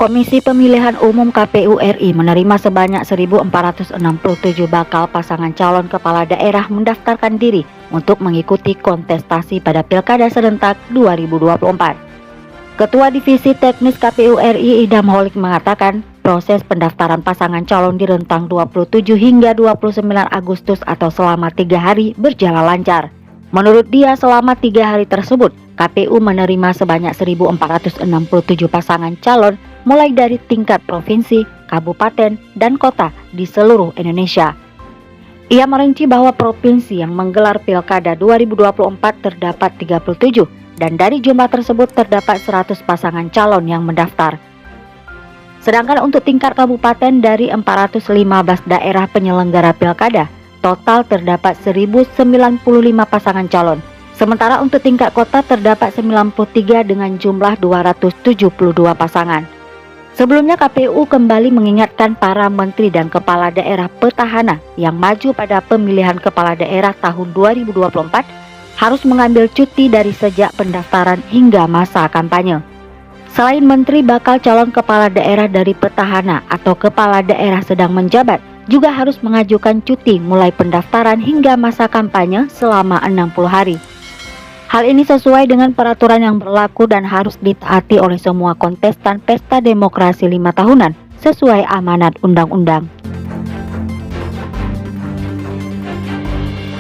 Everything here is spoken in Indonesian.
Komisi Pemilihan Umum KPU RI menerima sebanyak 1.467 bakal pasangan calon kepala daerah mendaftarkan diri untuk mengikuti kontestasi pada Pilkada serentak 2024. Ketua Divisi Teknis KPU RI Idham Holik mengatakan, proses pendaftaran pasangan calon di rentang 27 hingga 29 Agustus atau selama 3 hari berjalan lancar. Menurut dia, selama 3 hari tersebut, KPU menerima sebanyak 1.467 pasangan calon mulai dari tingkat provinsi, kabupaten, dan kota di seluruh Indonesia. Ia merinci bahwa provinsi yang menggelar Pilkada 2024 terdapat 37, dan dari jumlah tersebut terdapat 100 pasangan calon yang mendaftar. Sedangkan untuk tingkat kabupaten dari 415 daerah penyelenggara Pilkada, total terdapat 1.095 pasangan calon. Sementara untuk tingkat kota terdapat 93 dengan jumlah 272 pasangan. Sebelumnya KPU kembali mengingatkan para menteri dan kepala daerah petahana yang maju pada pemilihan kepala daerah tahun 2024 harus mengambil cuti dari sejak pendaftaran hingga masa kampanye. Selain menteri, bakal calon kepala daerah dari petahana atau kepala daerah sedang menjabat juga harus mengajukan cuti mulai pendaftaran hingga masa kampanye selama 60 hari. Hal ini sesuai dengan peraturan yang berlaku dan harus ditaati oleh semua kontestan pesta demokrasi 5 tahunan sesuai amanat undang-undang.